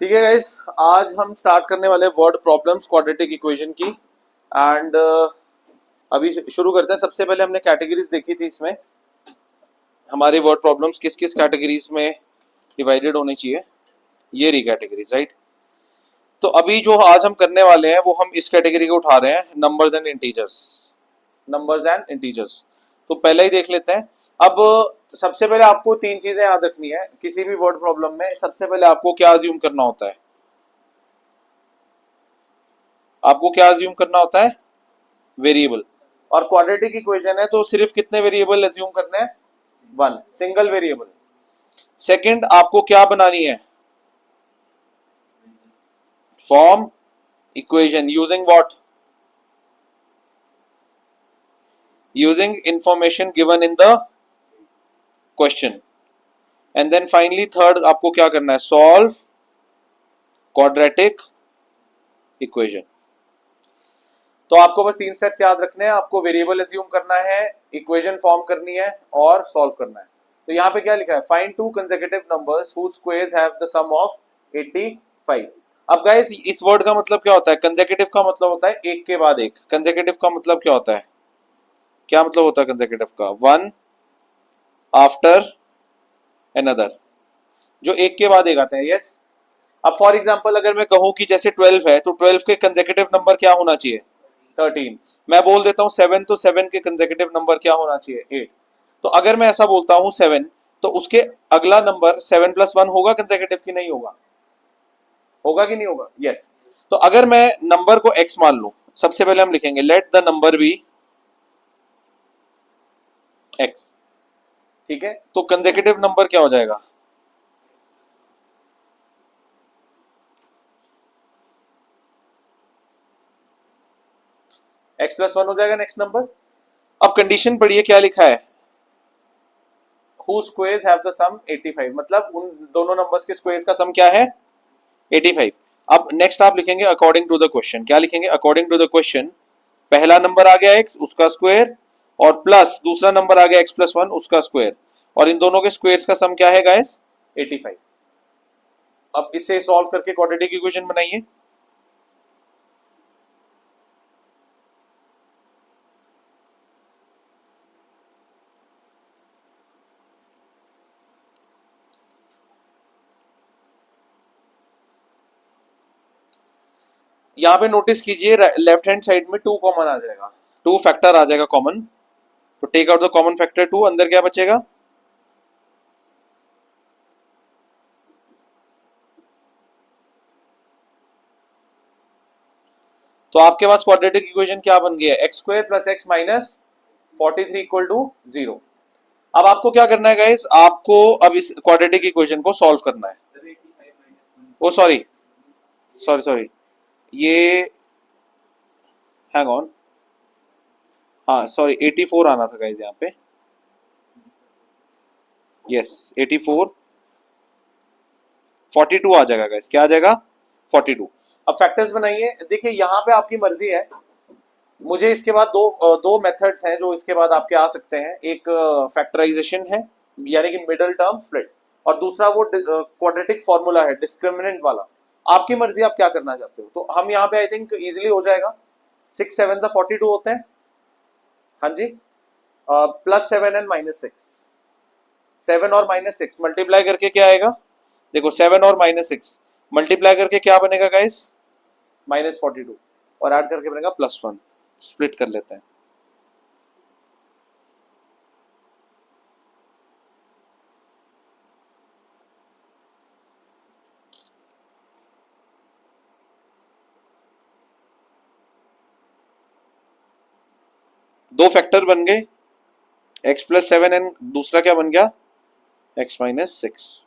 ठीक है गाइस, आज हम स्टार्ट करने वाले वर्ड प्रॉब्लम्स क्वाड्रेटिक इक्वेशन की। एंड अभी शुरू करते हैं। सबसे पहले हमने कैटेगरीज देखी थी। इसमें हमारे वर्ड प्रॉब्लम्स किस किस कैटेगरीज में डिवाइडेड होनी चाहिए, ये रही कैटेगरीज, राइट। तो अभी जो आज हम करने वाले हैं वो हम इस कैटेगरी को उठा रहे हैं, numbers and integers. Numbers and integers तो पहले ही देख लेते हैं। अब सबसे पहले आपको तीन चीजें याद रखनी है किसी भी वर्ड प्रॉब्लम में। सबसे पहले आपको क्या अज्यूम करना होता है? आपको क्या अज्यूम करना होता है? वेरिएबल। और क्वाड्रेटिक इक्वेशन है तो सिर्फ कितने वेरिएबल अज्यूम करने हैं? One, single variable. सेकंड, आपको क्या बनानी है? Form equation using what? Using information given in the question. And then finally third, आपको क्या करना है? Solve quadratic equation. तो आपको बस तीन स्टेप्स याद रखने हैं। आपको वेरिएबल अज्यूम करना है, इक्वेशन फॉर्म करनी है और सॉल्व करना है। तो यहाँ पे क्या लिखा है? Find two consecutive numbers whose squares have the sum of 85। अब गाइस, इस वर्ड का मतलब क्या होता है? कंसेक्यूटिव का मतलब होता है एक के बाद एक। कंसेक्यूटिव का मतलब क्या होता है? क्या मतलब होता है कंसेक्यूटिव का? वन आफ्टर अनदर, जो एक के बाद एक आते हैं। यस। अब फॉर एग्जांपल अगर मैं कहूं कि जैसे 12 है तो 12 के कंसेक्यूटिव नंबर क्या होना चाहिए? 13। मैं बोल देता हूं 7, तो 7 के कंसेक्यूटिव नंबर क्या होना चाहिए? 8। तो अगर मैं ऐसा बोलता हूं 7, तो उसके अगला नंबर 7 + 1 होगा कंसेक्यूटिव की नहीं होगा? होगा कि नहीं होगा? यस। तो अगर मैं नंबर को x मान लूं, सबसे पहले हम लिखेंगे let the number be x। ठीक है, तो कंसेक्यूटिव नंबर क्या हो जाएगा? x + 1 हो जाएगा नेक्स्ट नंबर। अब कंडीशन पढ़िए, क्या लिखा है? Whose squares have the sum 85, मतलब उन दोनों नंबर्स के स्क्वायर्स का सम क्या है? 85। अब नेक्स्ट आप लिखेंगे अकॉर्डिंग टू द क्वेश्चन। क्या लिखेंगे? अकॉर्डिंग टू द क्वेश्चन, पहला नंबर आ गया x, उसका स्क्वायर, और प्लस दूसरा नंबर आ गया x + 1, उसका स्क्वायर, और इन दोनों के स्क्वायर्स का सम क्या है गाइस? 85। अब इसे सॉल्व करके क्वाड्रेटिक इक्वेशन बनाइए। यहाँ पे नोटिस कीजिए, लेफ्ट हैंड साइड में 2 कॉमन आ जाएगा, 2 फैक्टर आ जाएगा कॉमन। तो take out the common factor 2, अंदर क्या बचेगा? तो आपके पास क्वाड्रेटिक इक्वेशन क्या बन गया? x² + x - 43 = 0। अब आपको क्या करना है गाइस? आपको अब इस क्वाड्रेटिक इक्वेशन को सॉल्व करना है। ओ सॉरी सॉरी सॉरी, ये हैंग ऑन, हाँ सॉरी, 84 आना था गाइस यहाँ पे। यस 84, 42 आ जाएगा गाइस। क्या आ जाएगा? 42। अब फैक्टर्स बनाइए। देखिए यहाँ पे आपकी मर्जी है। मुझे इसके बाद दो मेथड्स हैं जो इसके बाद आपके आ सकते हैं। एक फैक्टराइजेशन है, यानी कि मिडिल टर्म स्प्लिट, और दूसरा वो क्वाड्रेटिक फॉर्मूला है डिस्क्रिमिनेंट वाला। आपकी मर्जी, आप क्या करना चाहते हो। तो हम यहाँ पे आई थिंक इजीली हो जाएगा। 6 7 42 होते हैं। हाँ जी, +7 एंड -6। 7 और -6 मल्टीप्लाई करके क्या आएगा? देखो 7 और -6 मल्टीप्लाई करके क्या बनेगा गाइस? -42, और ऐड करके बनेगा +1। स्प्लिट कर लेते हैं। दो फैक्टर बन गए, x + 7 एंड दूसरा क्या बन गया? x - 6।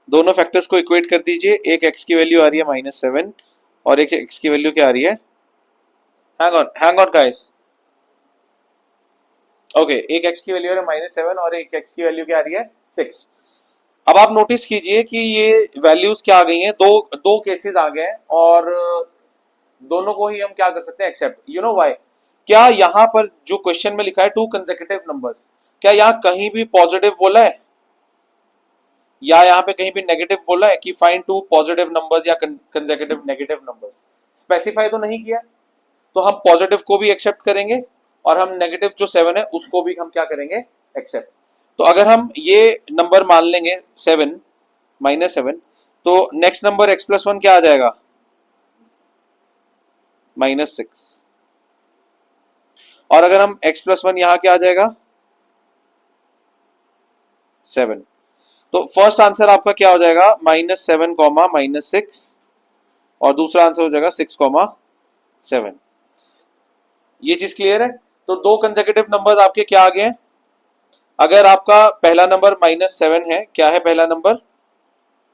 दोनों फैक्टर्स को इक्वेट कर दीजिए। एक x की वैल्यू आ रही है -7 और एक x की वैल्यू क्या आ रही है? Hang on guys. ओके, एक x की वैल्यू आ रही है -7 और एक x की वैल्यू क्या आ रही है? 6। अब आप नोटिस कीजिए कि ये वैल्यूज क्या आ गई हैं, दो दो केसेस आ गए हैं, और दोनों को ही हम क्या कर सकते हैं? एक्सेप्ट। You know why? क्या यहाँ पर जो क्वेश्चन में लिखा है 2 कंसेक्यूटिव नंबर्स, क्या यहाँ कहीं भी पॉजिटिव बोला है? या यहाँ पे कहीं भी नेगेटिव बोला है कि फाइंड टू पॉजिटिव नंबर्स या कंसेक्यूटिव नेगेटिव नंबर्स, स्पेसिफाई तो नहीं किया। तो हम पॉजिटिव को भी एक्सेप्ट करेंगे और हम नेगेटिव जो 7 है उसको भी हम क्या करेंगे, एक्सेप्ट। तो अगर हम ये नंबर मान लेंगे 7 -7, तो नेक्स्ट नंबर x+1 क्या आ जाएगा, -6। और अगर हम x+1 यहां क्या आ जाएगा, 7। तो फर्स्ट आंसर आपका क्या हो जाएगा, -7, -6। और दूसरा आंसर हो जाएगा 6, 7। ये चीज क्लियर है। तो दो कंसेक्यूटिव नंबर्स आपके क्या आ गए हैं। अगर आपका पहला नंबर -7 है, क्या है पहला नंबर,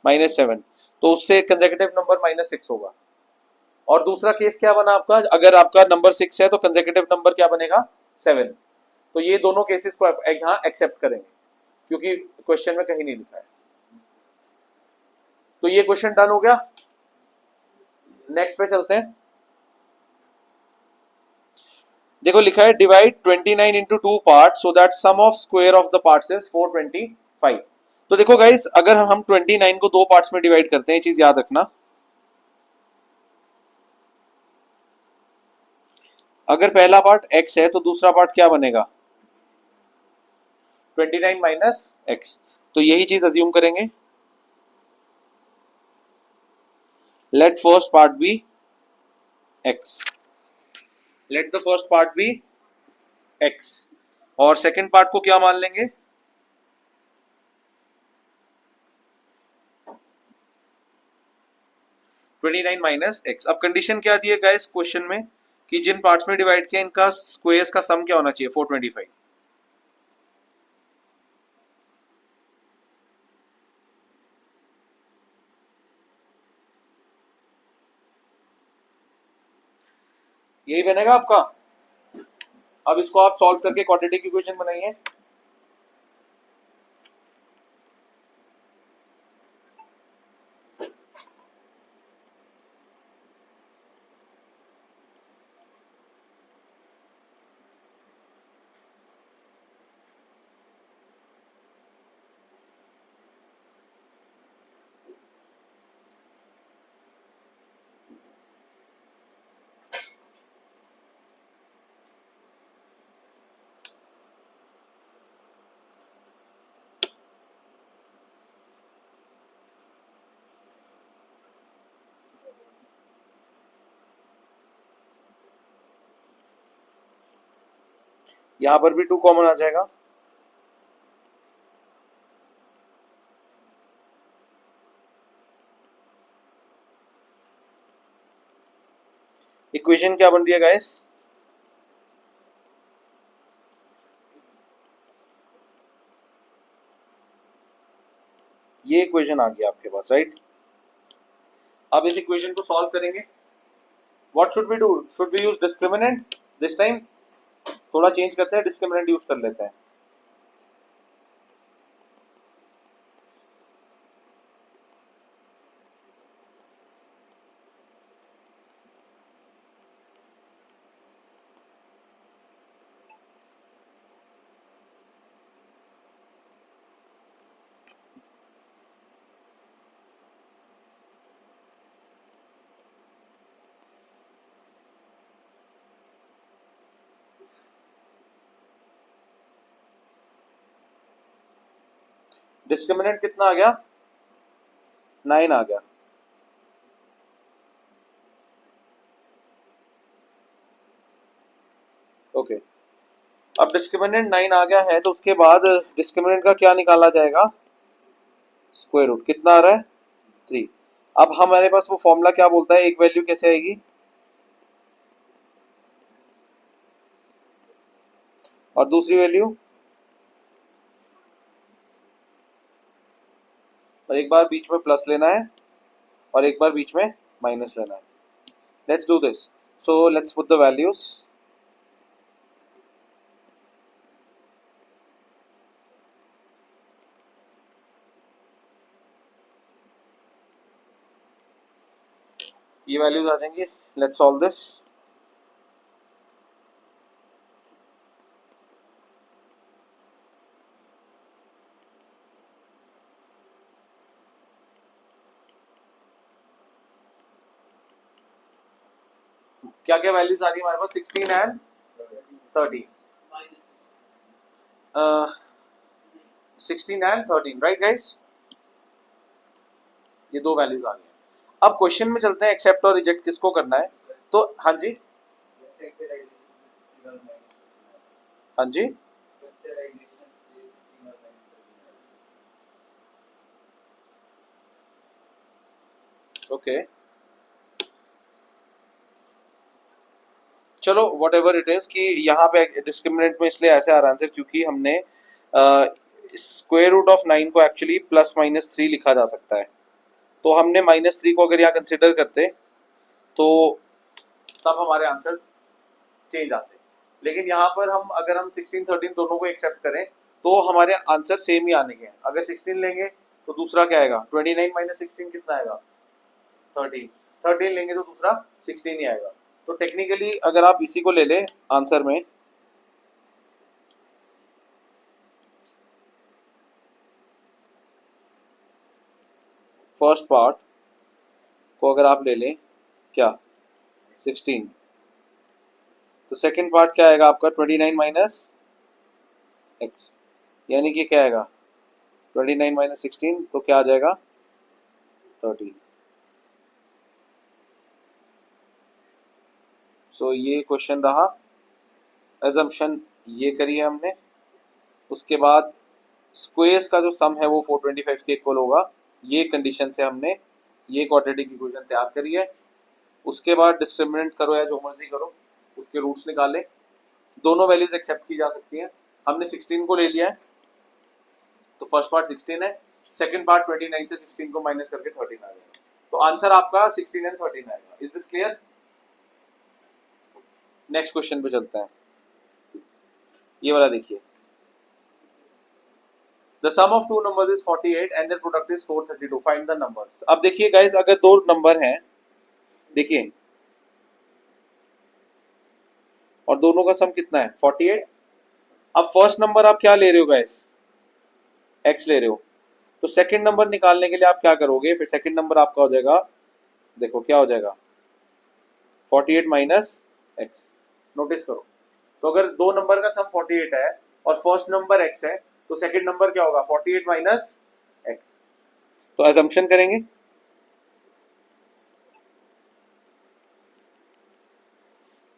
-7, तो उससे कंसेक्यूटिव नंबर -6 होगा। और दूसरा केस क्या बना आपका, अगर आपका नंबर 6 है तो कंसेक्यूटिव नंबर क्या बनेगा, 7। तो ये दोनों केसेस को यहाँ एक्सेप्ट करेंगे क्योंकि क्वेश्चन में कहीं नहीं लिखा है। तो ये क्वेश्चन डन हो गया। नेक्स्ट पे चलते हैं। देखो लिखा है divide 29 into 2 part so that sum of square of the parts is 425। तो देखो गाइस, अगर हम 29 को दो पार्ट्स में डिवाइड करते हैं, ये चीज याद रखना। अगर पहला पार्ट x है तो दूसरा पार्ट क्या बनेगा, 29 माइनस x। तो यही चीज अज्यूम करेंगे। Let first part be x, let the first part be x, और सेकंड पार्ट को क्या मान लेंगे, 29 माइनस x। अब कंडीशन क्या दी है गाइस क्वेश्चन में, कि जिन पार्ट्स में डिवाइड किया इनका स्क्वायर्स का सम क्या होना चाहिए, 425। यही बनेगा आपका। अब इसको आप सॉल्व करके क्वाड्रेटिक इक्वेशन बनाइए। यहां पर भी 2 कॉमन आ जाएगा। इक्वेशन क्या बन रही है गाइस, ये इक्वेशन आ गया आपके पास, राइट। अब इस इक्वेशन को सॉल्व करेंगे। What should we do, should we use discriminant this time, थोड़ा चेंज करते हैं, डिस्क्रिमिनेंट यूज कर लेते हैं। डिस्क्रिमिनेंट कितना आ गया, 9 आ गया। ओके, अब डिस्क्रिमिनेंट 9 आ गया है तो उसके बाद डिस्क्रिमिनेंट का क्या निकाला जाएगा, स्क्वायर रूट। कितना आ रहा है, 3। अब हमारे पास वो फॉर्मूला क्या बोलता है, एक वैल्यू कैसे आएगी, और दूसरी वैल्यू, और एक बार बीच में प्लस लेना है और एक बार बीच में माइनस लेना है। Let's do this. So let's put the values. ये वैल्यूज आ जाएंगे। Let's solve this. क्या क्या वैल्यूज आ रही है हमारे पास 16 एंड 13 16 एंड 13 राइट गाइस, ये दो वैल्यूज आ रही हैं। अब क्वेश्चन में चलते हैं, एक्सेप्ट और रिजेक्ट किसको करना है। तो हाँ जी, हाँ जी, ओके चलो वट एवर इट इज कि यहाँ पे डिस्क्रिमिनेंट में इसलिए ऐसे आ रहा आंसर क्योंकि हमने स्क्वायर रूट ऑफ 9 को एक्चुअली प्लस माइनस 3 लिखा जा सकता है, तो हमने -3 को अगर यहाँ कंसिडर करते तो तब हमारे आंसर चेंज आते। लेकिन यहाँ पर हम अगर हम 16 13 दोनों को एक्सेप्ट करें तो हमारे आंसर सेम ही आने के हैं। अगर 16 लेंगे तो दूसरा क्या आएगा, 29 माइनस 16 कितना आएगा 13, 13 लेंगे तो दूसरा 16 ही आएगा। तो टेक्निकली अगर आप इसी को ले लें आंसर में, फर्स्ट पार्ट को अगर आप ले लें क्या 16, तो सेकंड पार्ट क्या आएगा आपका 29 माइनस एक्स, यानी कि क्या आएगा 29 माइनस 16 तो क्या आ जाएगा 13। सो ये क्वेश्चन रहा, एजम्पशन ये करी है हमने। उसके बाद स्क्वेयर्स का जो सम है वो 425 के इक्वल होगा, ये कंडीशन से हमने ये क्वाड्रेटिक इक्वेशन तैयार करी है। उसके बाद डिस्क्रिमिनेंट करो या जो मर्जी करो, उसके रूट्स निकाले, दोनों वैल्यूज एक्सेप्ट की जा सकती हैं। हमने 16 को ले लिया है तो फर्स्ट पार्ट 16 है, सेकंड पार्ट 29 से 16 को माइनस करके 13 आ जाएगा, तो आंसर आपका 16 एंड 13 आएगा। Is this clear? Next question पे चलते हैं, ये वाला देखिए। The sum of two numbers is 48 and their product is 432. Find the numbers. अब देखिए गाइस, अगर दो नंबर हैं, देखिए, और दोनों का सम कितना है 48। अब फर्स्ट नंबर आप क्या ले रहे हो गाइस, x ले रहे हो, तो सेकंड नंबर निकालने के लिए आप क्या करोगे, फिर सेकंड नंबर आपका हो जाएगा, देखो क्या हो जाएगा 48 माइनस एक्स। नोटिस करो, तो अगर दो नंबर का सम 48 है और फर्स्ट नंबर x है तो सेकंड नंबर क्या होगा 48 माइनस एक्स। तो अजम्पशन करेंगे,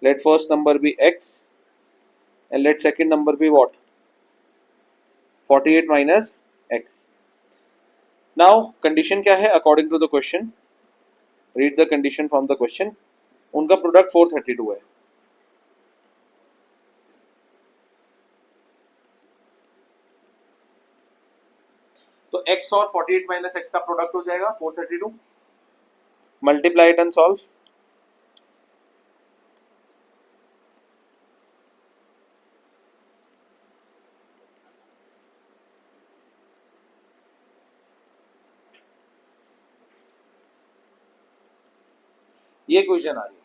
let first number be x and let second number be what 48 minus x. Now condition क्या है according to the question, read the condition from the question। उनका product 432 है, तो x और 48 माइनस एक्स का product हो जाएगा 432। Multiply it and solve. ये क्वेश्चन आ रही है,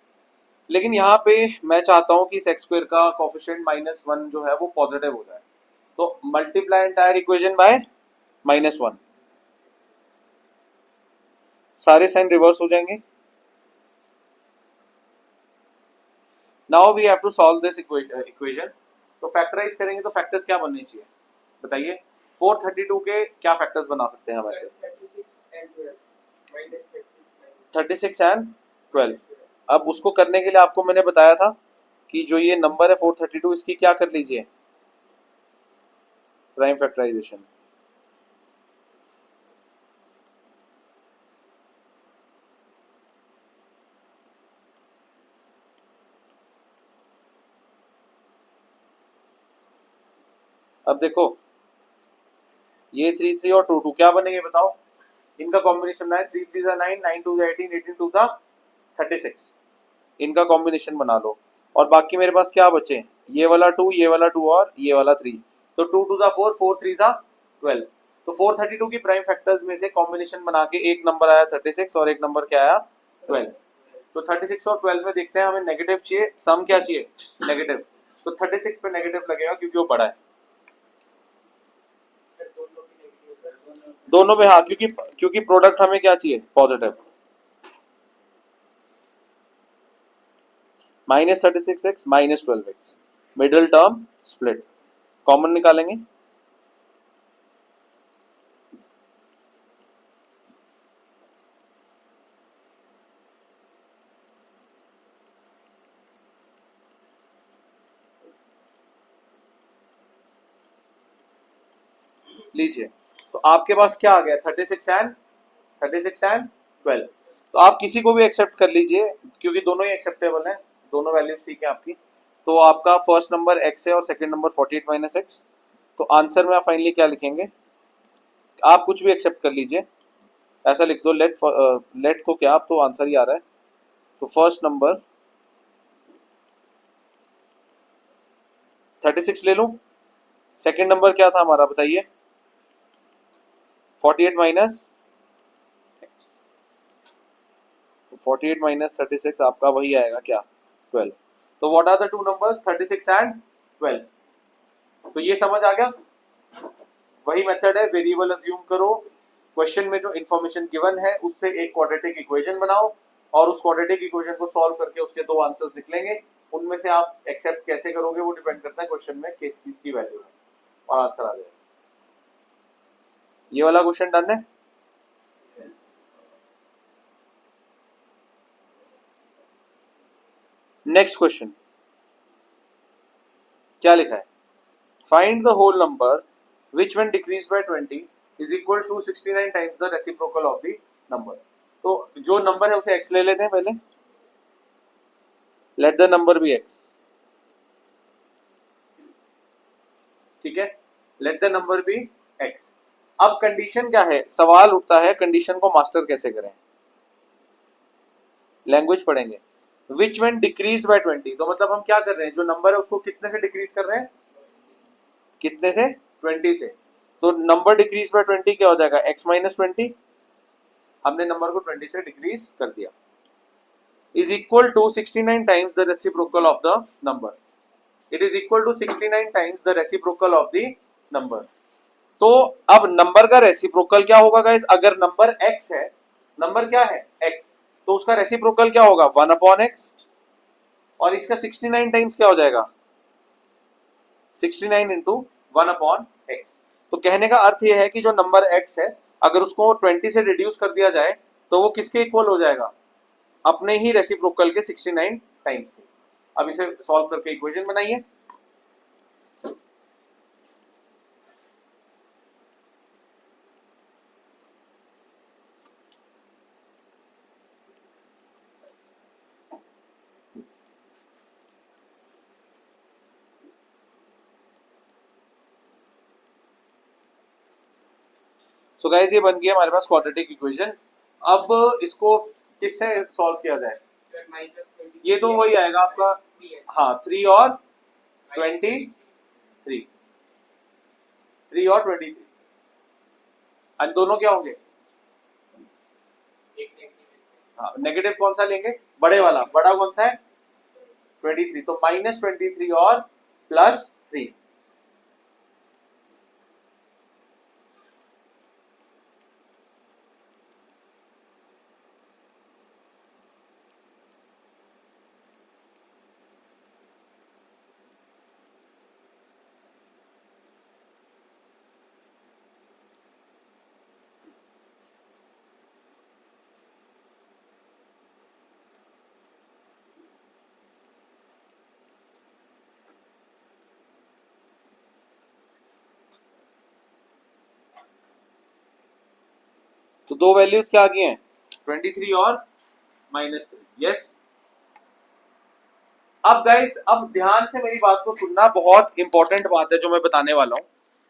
लेकिन यहाँ पे मैं चाहता हूँ कि सेक्स स्क्वायर का कोफिशिएंट -1 जो है वो पॉजिटिव हो जाए, तो मल्टीप्लाई एंटायर इक्वेशन बाय -1, सारे साइन रिवर्स हो जाएंगे। Now we have to solve this equation. तो फैक्टराइज करेंगे तो फैक्टर्स क्या बनने चाहिए बताइए, 432 के क्या फैक्टर्स बना सकते हैं वैसे 36 एंड 12। अब उसको करने के लिए आपको मैंने बताया था कि जो ये नंबर है 432 इसकी क्या कर लीजिए प्राइम फैक्टराइजेशन। अब देखो ये 3 3 और 2 2 क्या बनेंगे बताओ, इनका कॉम्बिनेशन बनाए, 3 3 9 9 2 18 18 2 36, इनका कॉम्बिनेशन बना लो, और बाकी मेरे पास क्या बचे, ये वाला 2 ये वाला 2 और ये वाला 3, तो 2 2 4 4 3 12। तो 432 की प्राइम फैक्टर्स में से कॉम्बिनेशन बना के एक नंबर आया 36 और एक नंबर क्या आया 12। तो 36 और 12 में देखते हैं हमें नेगेटिव चाहिए, सम क्या चाहिए नेगेटिव, तो 36 पे नेगेटिव लगेगा क्योंकि वो बड़ा है, दोनों में हाँ, क्योंकि प्रोडक्ट हमें क्या चाहिए positive. -36x -12x, middle term split, common निकालेंगे। लीजिए, तो आपके पास क्या आ गया, 36 एंड 12। तो आप किसी को भी एक्सेप्ट कर लीजिए क्योंकि दोनों ही एक्सेप्टेबल हैं, दोनों वैल्यूज ठीक है आपकी। तो आपका फर्स्ट नंबर x है और सेकंड नंबर 48 माइनस एक्स। तो आंसर में आप फाइनली क्या लिखेंगे, आप कुछ भी एक्सेप्ट कर लीजिए, ऐसा लिख दो, लेट तो क्या, आप तो आंसर ही आ रहा है। तो फर्स्ट नंबर 36 ले लूं, सेकंड नंबर क्या था हमारा बताइए, 48 माइनस एक्स। तो 48 माइनस 36 आपका वही आएगा क्या, 12। तो what are the two numbers, 36 and 12। तो ये समझ आ गया, वही मेथड है, वेरिएबल अज्यूम करो, क्वेश्चन में जो इन्फॉर्मेशन गिवन है उससे एक क्वाड्रेटिक इक्वेशन बनाओ और उस क्वाड्रेटिक इक्वेशन को सॉल्व करके उसके दो आंसर्स निकलेंगे, उनमें से आप एक्सेप्ट कैसे करोगे वो डिपेंड करता है क्वेश्चन में किस चीज की वैल्यू है, और आंसर आ जाएगा। ये वाला क्वेश्चन डन है। नेक्स्ट क्वेश्चन क्या लिखा है, find the whole number which when decreased by 20 is equal to 69 times the reciprocal of the number। तो जो नंबर है उसे x ले लेते हैं पहले, let the number be x, ठीक है, let the number be x। अब कंडीशन क्या है, सवाल उठता है कंडीशन को मास्टर कैसे करें, लैंग्वेज पढ़ेंगे। which when decreased by 20, तो मतलब हम क्या कर रहे हैं, जो नंबर है उसको कितने से डिक्रीज कर रहे हैं, कितने से, 20 से। तो नंबर डिक्रीज बाय 20 क्या हो जाएगा, x माइनस 20, हमने नंबर को 20 से डिक्रीज कर दिया, is equal to 69 times the reciprocal of the number, it is equal to 69 times the reciprocal of the number. तो अब नंबर का रेसिप्रोकल क्या होगा गाइस, अगर नंबर x है, नंबर क्या है x, तो उसका रेसिप्रोकल क्या होगा 1/x, और इसका 69 टाइम्स क्या हो जाएगा, 69 इंटू 1/x। तो कहने का अर्थ यह है कि जो नंबर x है अगर उसको 20 से रिड्यूस कर दिया जाए तो वो किसके इक्वल हो जाएगा, अपने ही रेसिप्रोकल के 69 टाइम्स के। अब इसे सॉल्व करके इक्वेशन बनाइए। सो गाइस ये बन गया हमारे पास क्वाड्रेटिक इक्वेशन। अब इसको किससे सॉल्व किया जाए, ये तो वही आएगा आपका, हाँ 3 और 23, 3 और 23, और दोनों क्या होंगे, हाँ नेगेटिव कौन सा लेंगे, बड़े वाला, बड़ा कौन सा है 23, तो -23 और +3। तो दो वैल्यूज क्या आ गई हैं, 23 और -3, यस। अब गाइस अब ध्यान से मेरी बात को सुनना, बहुत इंपॉर्टेंट बात है जो मैं बताने वाला हूं।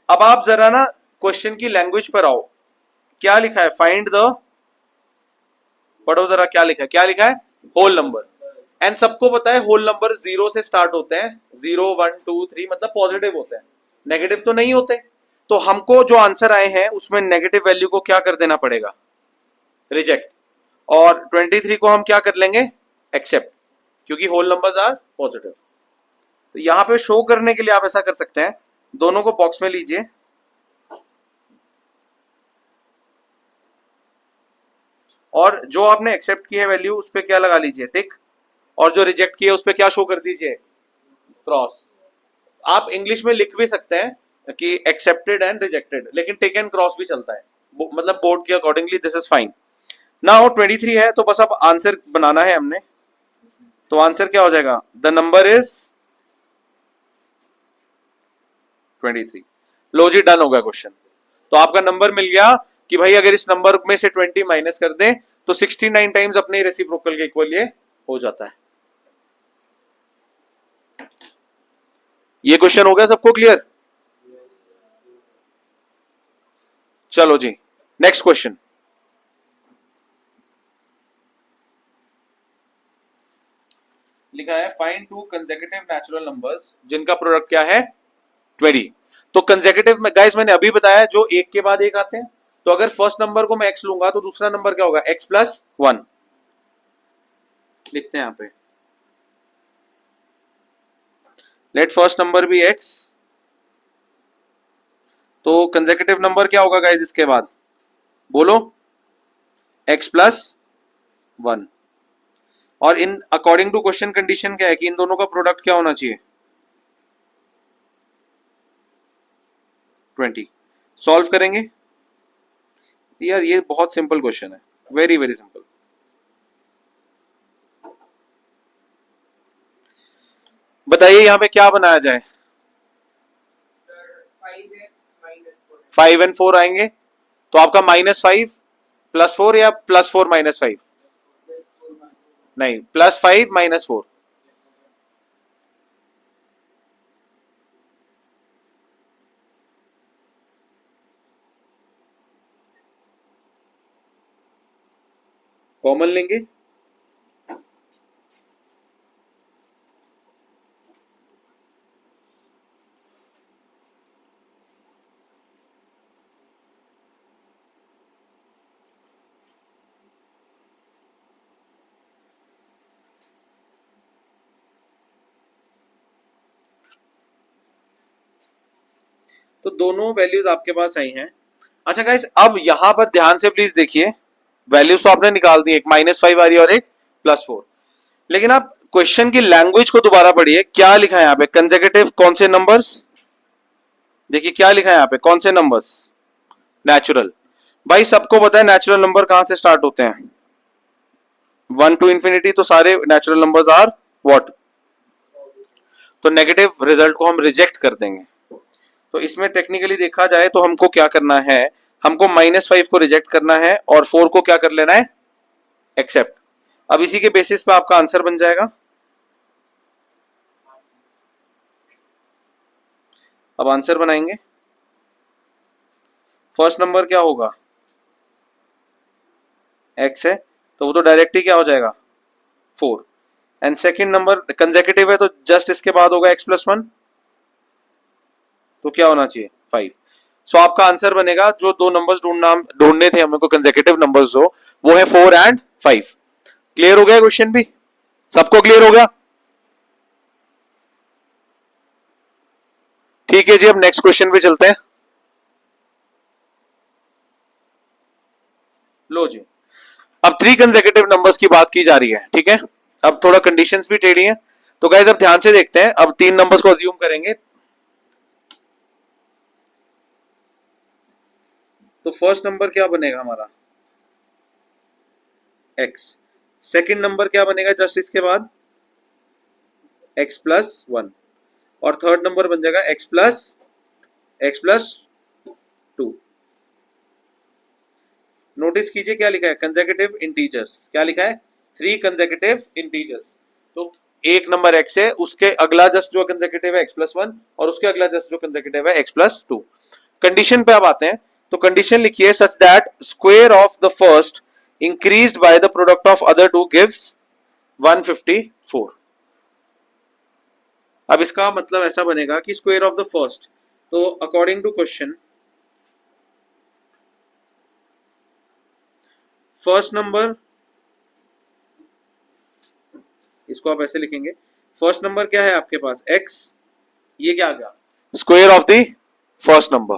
अब आप जरा ना क्वेश्चन की लैंग्वेज पर आओ, क्या लिखा है, फाइंड द, पढ़ो जरा क्या लिखा है, क्या लिखा है, होल नंबर। एंड सबको पता है होल नंबर 0 से स्टार्ट होते हैं, 0 1 2 3 मतलब पॉजिटिव होते हैं, नेगेटिव तो नहीं होते। तो हमको जो आंसर आए हैं उसमें नेगेटिव वैल्यू को क्या कर देना पड़ेगा, रिजेक्ट, और 23 को हम क्या कर लेंगे, एक्सेप्ट, क्योंकि होल नंबर्स आर पॉजिटिव। तो यहां पे शो करने के लिए आप ऐसा कर सकते हैं, दोनों को बॉक्स में लीजिए, और जो आपने एक्सेप्ट की है वैल्यू उस पर क्या लगा लीजिए, टिक, और जो रिजेक्ट किए उस पर क्या शो कर दीजिए, क्रॉस। आप इंग्लिश में लिख भी सकते हैं कि एक्सेप्टेड एंड रिजेक्टेड, लेकिन टेक एंड क्रॉस भी चलता है, मतलब बोर्ड के accordingly this is fine. Now 23 है, तो बस अब आंसर बनाना है हमने। तो आंसर क्या हो जाएगा, द नंबर इज 23। लो जी, डन हो गया क्वेश्चन। तो आपका नंबर मिल गया कि भाई अगर इस नंबर में से 20 माइनस कर दें तो 69 टाइम्स अपने रेसिप्रोकल के इक्वल ये हो जाता है। ये क्वेश्चन हो गया सबको क्लियर? चलो जी, नेक्स्ट क्वेश्चन। लिखा है find two consecutive natural numbers जिनका प्रोडक्ट क्या है 20। तो कंसेक्यूटिव में गाइस मैंने अभी बताया जो एक के बाद एक आते हैं। तो अगर फर्स्ट नंबर को मैं x लूंगा तो दूसरा नंबर क्या होगा, x प्लस 1। लिखते हैं यहां पे, लेट फर्स्ट नंबर भी x। तो कंसेक्यूटिव नंबर क्या होगा गाइस इसके बाद, बोलो, x प्लस 1। और in according to question condition क्या है कि इन दोनों का प्रोडक्ट क्या होना चाहिए, 20। सॉल्व करेंगे यार, ये बहुत सिंपल क्वेश्चन है, वेरी वेरी सिंपल। बताइए यहाँ पे क्या बनाया जाए। 5 एंड 4 आएंगे, तो आपका -5 +4 या +4 -5, नहीं +5 -4। कॉमन लेंगे, तो दोनों वैल्यूज आपके पास आई हैं। अच्छा गाइस, अब यहां पर ध्यान से प्लीज देखिए, वैल्यूज तो आपने निकाल दी, एक -5 आ रही है और एक +4। लेकिन आप क्वेश्चन की लैंग्वेज को दोबारा पढ़िए, क्या लिखा है यहाँ पे, कंसेक्यूटिव कौन से नंबर्स, देखिए क्या लिखा है यहाँ पे, कौन से नंबर्स, नेचुरल। भाई सबको पता है नेचुरल नंबर कहां से स्टार्ट होते हैं, 1 to इंफिनिटी, तो सारे नेचुरल नंबर्स आर व्हाट, तो नेगेटिव रिजल्ट को हम रिजेक्ट कर देंगे। तो इसमें टेक्निकली देखा जाए तो हमको क्या करना है, हमको -5 को रिजेक्ट करना है और 4 को क्या कर लेना है, एक्सेप्ट। अब इसी के बेसिस पे आपका आंसर बन जाएगा। अब आंसर बनाएंगे, फर्स्ट नंबर क्या होगा, x है, तो वो तो डायरेक्ट ही क्या हो जाएगा 4। एंड सेकंड नंबर कंसेक्यूटिव है, तो जस्ट इसके बाद होगा x + 1, तो क्या होना चाहिए 5। सो आपका आंसर बनेगा, जो दो नंबर्स ढूंढने थे हमको कंसेक्यूटिव नंबर्स जो, वो है 4 एंड 5। क्लियर हो गया क्वेश्चन भी, सबको क्लियर हो गया? ठीक है जी, अब नेक्स्ट क्वेश्चन पे चलते हैं। लो जी, अब 3 कंसेक्यूटिव नंबर्स की बात की जा रही है, ठीक है। अब थोड़ा कंडीशंस भी टेढ़ी हैं, तो गाइस अब ध्यान से देखते हैं। अब 3 नंबर्स को अज्यूम करेंगे, तो फर्स्ट नंबर क्या बनेगा हमारा, x। सेकंड नंबर क्या बनेगा जस्ट इसके बाद, x + 1। और थर्ड नंबर बन जाएगा x + 2। नोटिस कीजिए क्या लिखा है, कंसेक्यूटिव इंटीजर्स, क्या लिखा है, 3 कंसेक्यूटिव इंटीजर्स। तो एक नंबर x है, उसके अगला जस्ट जो कंसेक्यूटिव है x + 1, और उसके अगला जस्ट जो कंसेक्यूटिव है x + 2। कंडीशन पे अब आते हैं, तो कंडीशन लिखिए such that square of the first increased by the product of other two gives 154। अब इसका मतलब ऐसा बनेगा कि स्क्वायर ऑफ द फर्स्ट, तो according to question, first number, इसको आप ऐसे लिखेंगे, फर्स्ट नंबर क्या है आपके पास x, ये क्या आ गया square of the first number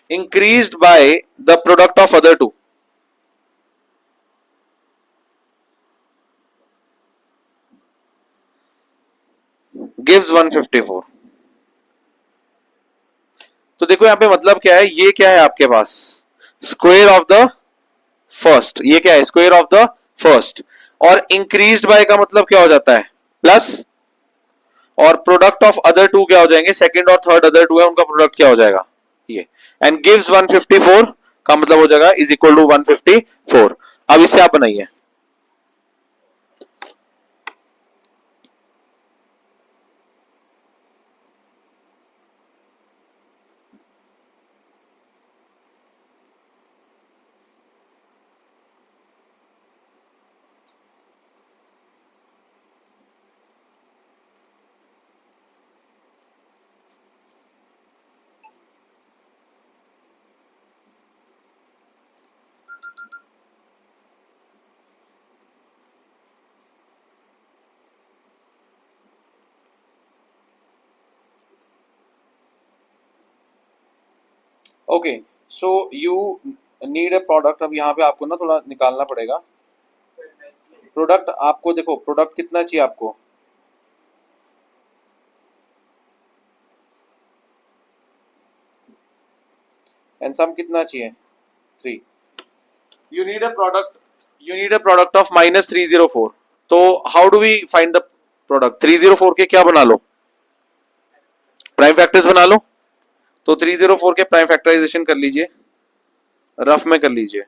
increased by the product of other two. Gives 154। तो देखो यहाँ पे मतलब क्या है, ये क्या है आपके पास, स्क्वायर ऑफ द फर्स्ट, ये क्या है, स्क्वायर ऑफ द फर्स्ट। और इंक्रीज्ड बाय का मतलब क्या हो जाता है, प्लस, और प्रोडक्ट ऑफ अदर टू क्या हो जाएंगे, सेकंड और थर्ड अदर टू है उनका प्रोडक्ट क्या हो जाएगा ये, एंड गिव्स 154 का मतलब हो जाएगा इज इक्वल टू 154। अब इससे आप बनाइए। Okay, so you need a product. अब यहाँ पे आपको ना थोड़ा निकालना पड़ेगा प्रोडक्ट। आपको देखो प्रोडक्ट कितना चाहिए आपको, एंड सम कितना चाहिए, 3। You need a product, you need a product of -304। तो how do we find the product, 304 के क्या बना लो, प्राइम फैक्टर्स बना लो। तो 304 के प्राइम फैक्टराइजेशन कर लीजिए, रफ में कर लीजिए।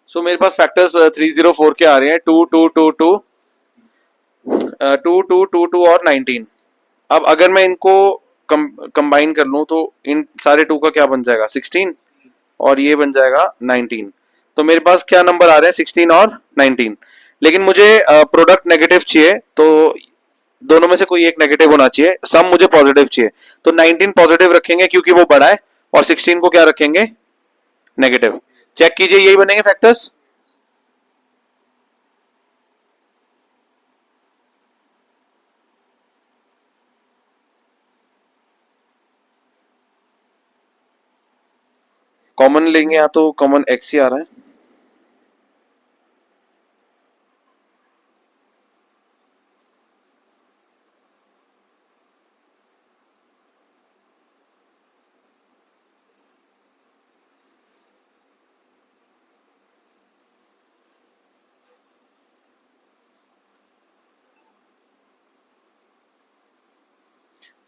सो मेरे पास फैक्टर्स 304 के आ रहे हैं, 2 2 2 2 2 2 2 2 और 19। अब अगर मैं इनको कंबाइन कर लूं तो इन सारे टू का क्या बन जाएगा, 16, और ये बन जाएगा 19। तो मेरे पास क्या नंबर आ रहे हैं, 16 और 19। लेकिन मुझे प्रोडक्ट नेगेटिव चाहिए, तो दोनों में से कोई एक नेगेटिव होना चाहिए, सम मुझे पॉजिटिव चाहिए। तो 19 पॉजिटिव रखेंगे क्योंकि वो बड़ा है, और 16 को क्या रखेंगे, नेगेटिव। चेक कीजिए, यही बनेंगे फैक्टर्स। कॉमन लेंगे या तो कॉमन एक्स ही आ रहा है।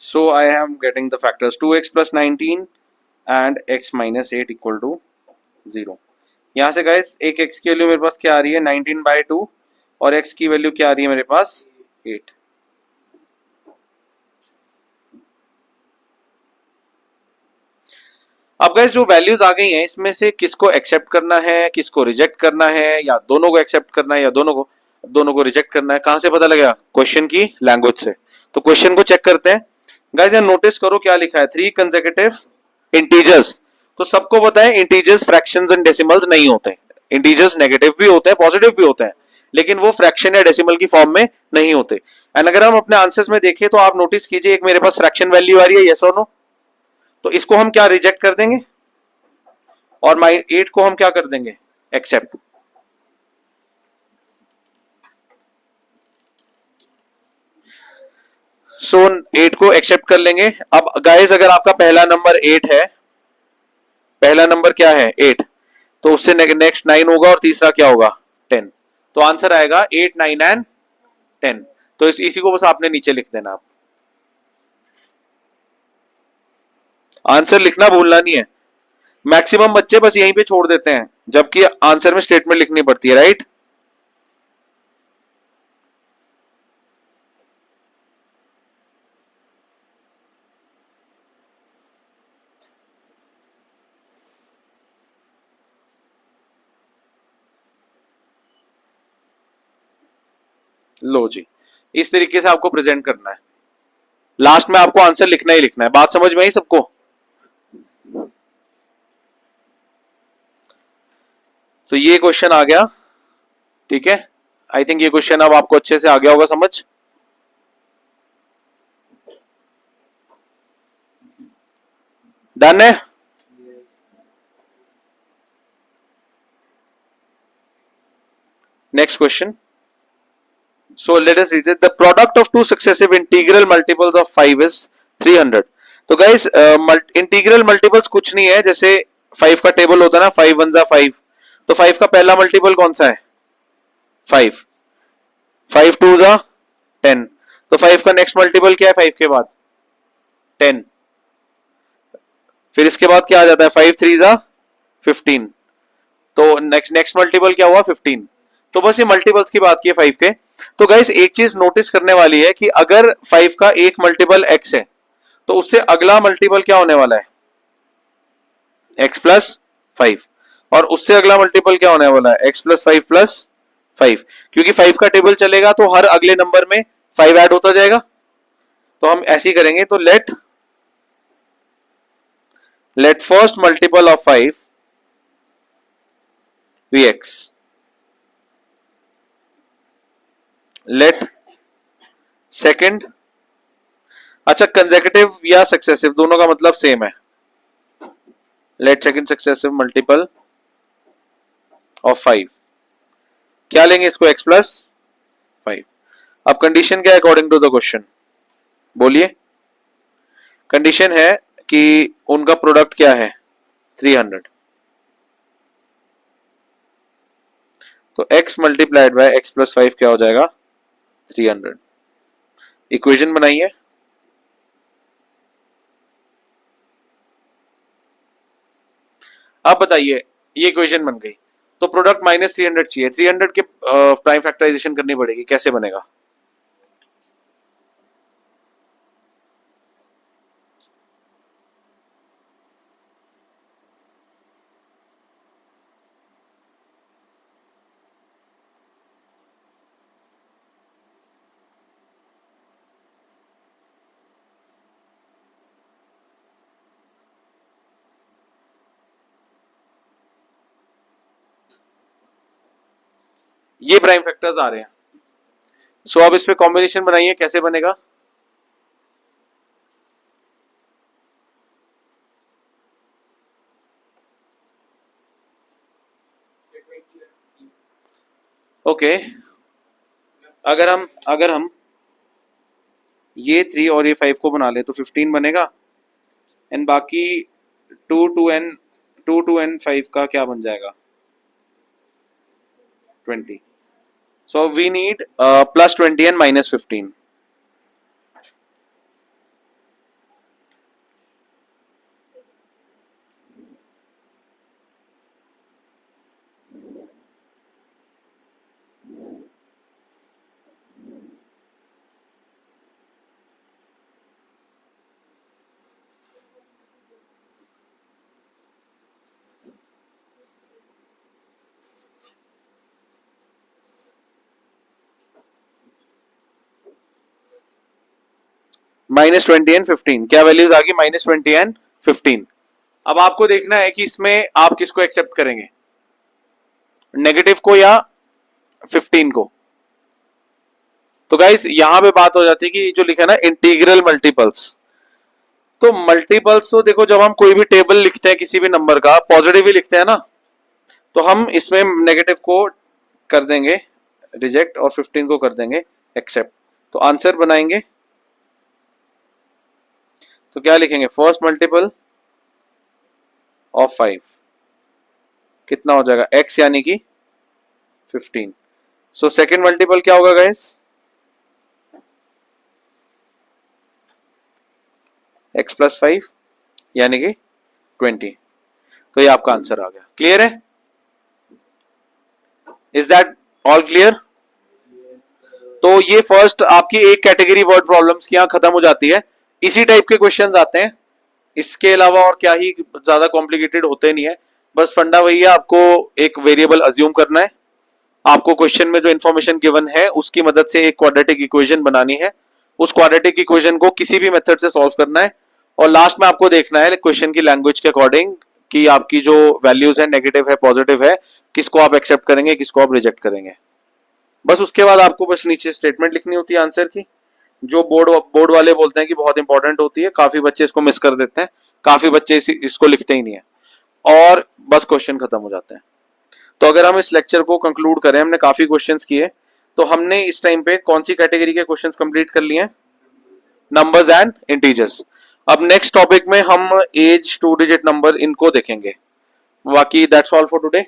So I am getting the factors 2x plus 19 and x minus 8 equal to 0। यहाँ से गाइस एक x की वैल्यू मेरे पास क्या आ रही है, 19/2, और x की वैल्यू क्या आ रही है मेरे पास, 8। अब गाइस जो वैल्यूज आ गई हैं इसमें से किसको एक्सेप्ट करना है, किसको रिजेक्ट करना है, या दोनों को एक्सेप्ट करना है या दोनों को रिजेक्ट करना है, कहां से पता लगेगा, क्वेश्चन की लैंग्वेज से। तो क्वेश्चन को चेक करते हैं। गाइस यहाँ नोटिस करो क्या लिखा है, 3 कंसेक्यूटिव इंटीजर्स। तो सबको पता है इंटीजर्स फ्रैक्शंस एंड डेसिमल्स नहीं होते, इंटीजर्स नेगेटिव भी होते हैं पॉजिटिव भी होते हैं, लेकिन वो फ्रैक्शन या डेसिमल की फॉर्म में नहीं होते। एंड अगर हम अपने आंसर्स में देखें तो आप नोटिस कीजिए, एक मेरे पास फ्रैक्शन वैल्यू आ रही है, यस और नो। तो इसको हम क्या रिजेक्ट कर देंगे, और माई 8 को हम क्या कर देंगे, एक्सेप्ट। सो 8 को एक्सेप्ट कर लेंगे। अब गाइस अगर आपका पहला नंबर 8 है, पहला नंबर क्या है 8, तो उससे नेक्स्ट 9 होगा और तीसरा क्या होगा 10। तो आंसर आएगा 8 9 एंड 10। तो इसी को बस आपने नीचे लिख देना। आप आंसर लिखना भूलना नहीं है। मैक्सिमम बच्चे बस यहीं पे छोड़ देते हैं, जबकि आंसर में स्टेटमेंट लिखनी पड़ती है, राइट। लो जी, इस तरीके से आपको प्रेजेंट करना है। लास्ट में आपको आंसर लिखना ही लिखना है। बात समझ में आई सबको। तो ये क्वेश्चन आ गया, ठीक है। आई थिंक ये क्वेश्चन अब आपको अच्छे से आ गया होगा समझ। डन है। Next question, so let us read it. The product of two successive integral multiples of 5 is 300. तो guys इंटीग्रल मल्टीपल्स कुछ नहीं है, जैसे 5 का टेबल होता है ना, 5 1 जा 5, तो 5 का पहला मल्टीपल कौन सा है 5, 5 2 जा 10, तो 5 का नेक्स्ट मल्टीपल क्या है 5 के बाद 10, फिर इसके बाद क्या आ जाता है 5 3 जा 15, तो नेक्स्ट मल्टीपल क्या हुआ 15। तो बस ये मल्टीपल्स की बात की है 5 के। तो गाइस एक चीज नोटिस करने वाली है कि अगर 5 का एक मल्टीपल x है तो उससे अगला मल्टीपल क्या होने वाला है x प्लस 5, और उससे अगला मल्टीपल क्या होने वाला है x प्लस 5 प्लस 5, क्योंकि 5 का टेबल चलेगा तो हर अगले नंबर में 5 ऐड होता जाएगा। तो हम ऐसे ही करेंगे, तो let first multiple of 5 be x, let second, अच्छा कंसेक्यूटिव या सक्सेसिव दोनों का मतलब सेम है, let second successive multiple of 5, क्या लेंगे इसको x प्लस 5। अब कंडीशन क्या है अकॉर्डिंग टू द क्वेश्चन, बोलिए। कंडीशन है कि उनका प्रोडक्ट क्या है 300, तो x multiplied by x plus 5 क्या हो जाएगा 300। इक्वेशन बनाइए, आप बताइए, ये इक्वेशन बन गई, तो प्रोडक्ट माइनस 300 चाहिए, 300 के प्राइम फैक्टराइजेशन करनी पड़ेगी, कैसे बनेगा ये प्राइम फैक्टर्स आ रहे हैं, सो अब इस पे कॉम्बिनेशन बनाइए, कैसे बनेगा। ओके अगर हम ये 3 और ये 5 को बना ले तो 15 बनेगा, एंड बाकी 2 एंड 5 का क्या बन जाएगा 20। So we need plus 20 and minus 15. Minus 20 and 15, क्या वैल्यूज आ गई माइनस 20 एंड 15। अब आपको देखना है कि इसमें आप किसको एक्सेप्ट करेंगे, नेगेटिव को या 15 को। तो गाइस यहां पे बात हो जाती है कि जो लिखा है ना इंटीग्रल मल्टीपल्स, तो मल्टीपल्स तो देखो जब हम कोई भी टेबल लिखते हैं किसी भी नंबर का पॉजिटिव ही लिखते हैं ना, तो हम इसमें नेगेटिव को कर देंगे रिजेक्ट और 15 को कर देंगे एक्सेप्ट, तो आंसर बनाएंगे। तो क्या लिखेंगे फर्स्ट मल्टीपल ऑफ 5 कितना हो जाएगा x यानी कि 15। सो सेकेंड मल्टीपल क्या होगा गाइस x प्लस 5 यानी कि 20। तो ये आपका आंसर आ गया। क्लियर है, इज दैट ऑल क्लियर। तो ये फर्स्ट आपकी एक कैटेगरी वर्ड प्रॉब्लम्स की यहां खत्म हो जाती है। इसी टाइप के क्वेश्चंस आते हैं, इसके अलावा और क्या ही ज्यादा कॉम्प्लिकेटेड होते नहीं है। बस फंडा वही है, आपको एक वेरिएबल अज्यूम करना है, आपको क्वेश्चन में जो इन्फॉर्मेशन गिवन है उसकी मदद से एक क्वाड्रेटिक इक्वेशन बनानी है, उस क्वाड्रेटिक इक्वेशन को किसी भी मेथड से सॉल्व करना है, और लास्ट में आपको देखना है क्वेश्चन की लैंग्वेज के अकॉर्डिंग कि आपकी जो वैल्यूज है नेगेटिव है पॉजिटिव है, किसको आप एक्सेप्ट करेंगे किसको आप रिजेक्ट करेंगे। बस उसके बाद आपको बस नीचे स्टेटमेंट लिखनी होती है आंसर की, जो बोर्ड वाले बोलते हैं कि बहुत इंपॉर्टेंट होती है, काफी बच्चे इसको मिस कर देते हैं, काफी बच्चे इसको लिखते ही नहीं है और बस क्वेश्चन खत्म हो जाते हैं। तो अगर हम इस लेक्चर को कंक्लूड करें, हमने काफी क्वेश्चंस किए, तो हमने इस टाइम पे कौन सी कैटेगरी के क्वेश्चंस कंप्लीट कर लिए हैं? Numbers and integers. अब नेक्स्ट टॉपिक में हम एज, 2 डिजिट नंबर, इनको देखेंगे। बाकी दैट्स ऑल फॉर टुडे।